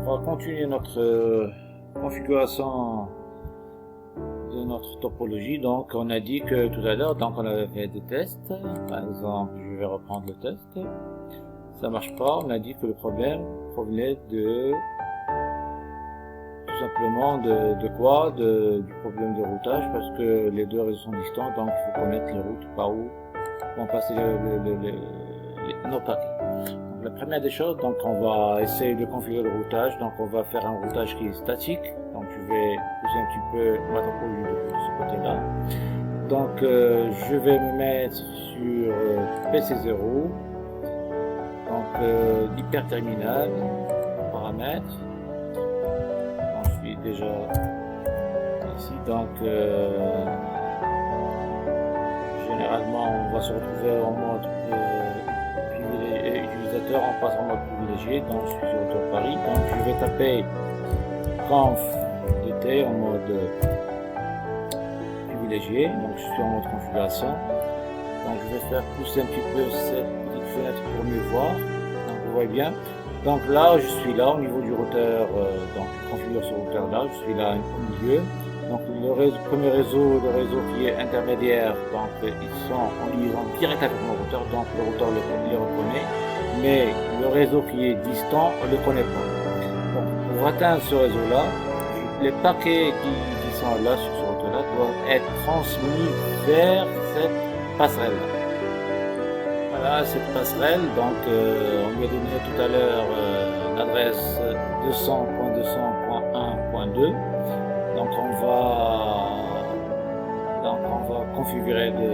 va continuer notre configuration de notre topologie. Donc on a dit que tout à l'heure, donc on avait fait des tests. Par exemple, je vais reprendre le test. Ça marche pas. On a dit que le problème provenait de tout simplement de quoi, du problème de routage, parce que les deux réseaux sont distants, donc il faut connaître les routes par où vont passer nos paquets. Donc, la première des choses, donc on va essayer de configurer le routage. Donc on va faire un routage qui est statique. Donc je vais pousser un petit peu ma topologie de ce côté-là. Donc je vais me mettre sur PC0. Donc l'hyperterminal, paramètres. Donc, je suis déjà ici. Donc généralement on va se retrouver en mode utilisateur, on passe en mode privilégié. Donc je suis sur Autour Paris. Donc je vais taper conf dt en mode privilégié. Donc je suis en mode configuration. Donc je vais faire pousser un petit peu cette petite fenêtre pour mieux voir. Donc vous voyez bien. Donc là je suis là au niveau du routeur. Donc je configure ce routeur là. Je suis là au milieu. Donc le premier réseau, le réseau qui est intermédiaire, donc ils sont en liaison directe avec mon routeur, donc le routeur les reconnaît, mais le réseau qui est distant, on ne le connaît pas. Donc pour atteindre ce réseau-là, les paquets qui sont là sur ce routeur-là doivent être transmis vers cette passerelle-là. Voilà cette passerelle, donc on lui a donné tout à l'heure l'adresse 200.200.1.2. Donc on va configurer de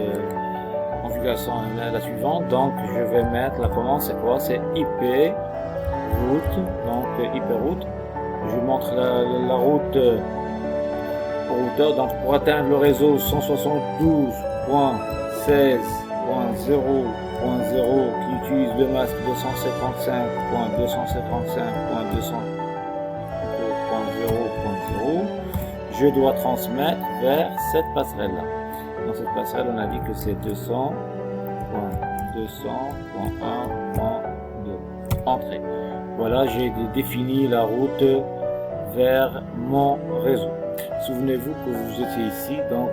configuration la suivante. Donc je vais mettre la commande, c'est quoi? C'est IP route. Donc IP route. Je montre la route au routeur. Donc pour atteindre le réseau 172.16.0.0 qui utilise le masque 255.255.200.0.0, je dois transmettre vers cette passerelle-là. Dans cette passerelle, on a dit que c'est 200.200.1.2. Entrée. Voilà, j'ai défini la route vers mon réseau. Souvenez-vous que vous étiez ici, donc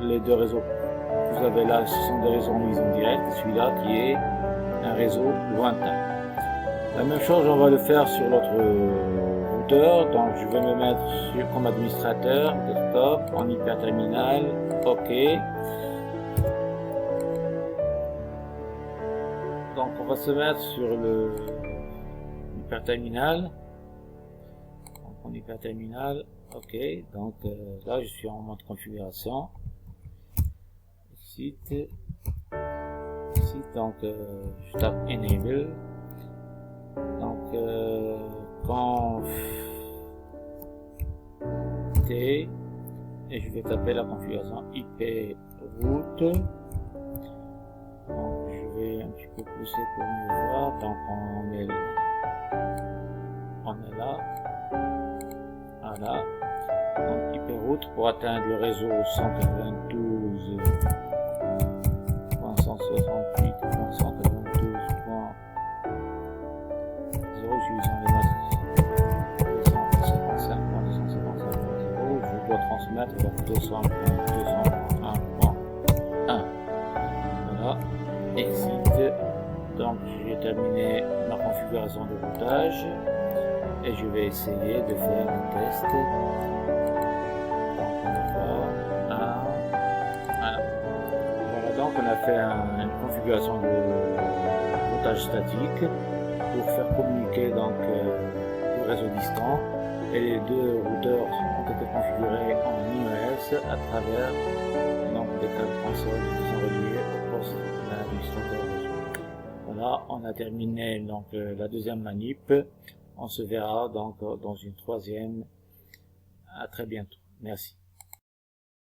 les deux réseaux que vous avez là, ce sont des réseaux en liaison directe. Celui-là qui est un réseau lointain. La même chose, on va le faire sur l'autre routeur. Donc je vais me mettre comme administrateur desktop en hyperterminal. OK. Donc on va se mettre sur le hyperterminal. Donc en hyperterminal. OK. Donc là je suis en mode configuration. Site. Donc je tape enable. Donc conf t et je vais taper la configuration IP route. Donc je vais un petit peu pousser pour mieux voir. Donc on est là. Voilà. Donc IP route pour atteindre le réseau 192.168.192.0, utilisant les masques 255.255.0, je dois transmettre vers 200.200.1.1. Voilà, exit. Donc j'ai terminé ma configuration de routage et je vais essayer de faire un test. Donc on va voilà, donc on a fait une configuration de routage statique pour faire communiquer donc le réseau distant, et les deux routeurs ont été configurés en iOS à travers donc des câbles console qui sont reliés au poste de l'administrateur réseau. Voilà, on a terminé donc la deuxième manip. On se verra donc dans une troisième. À très bientôt. Merci.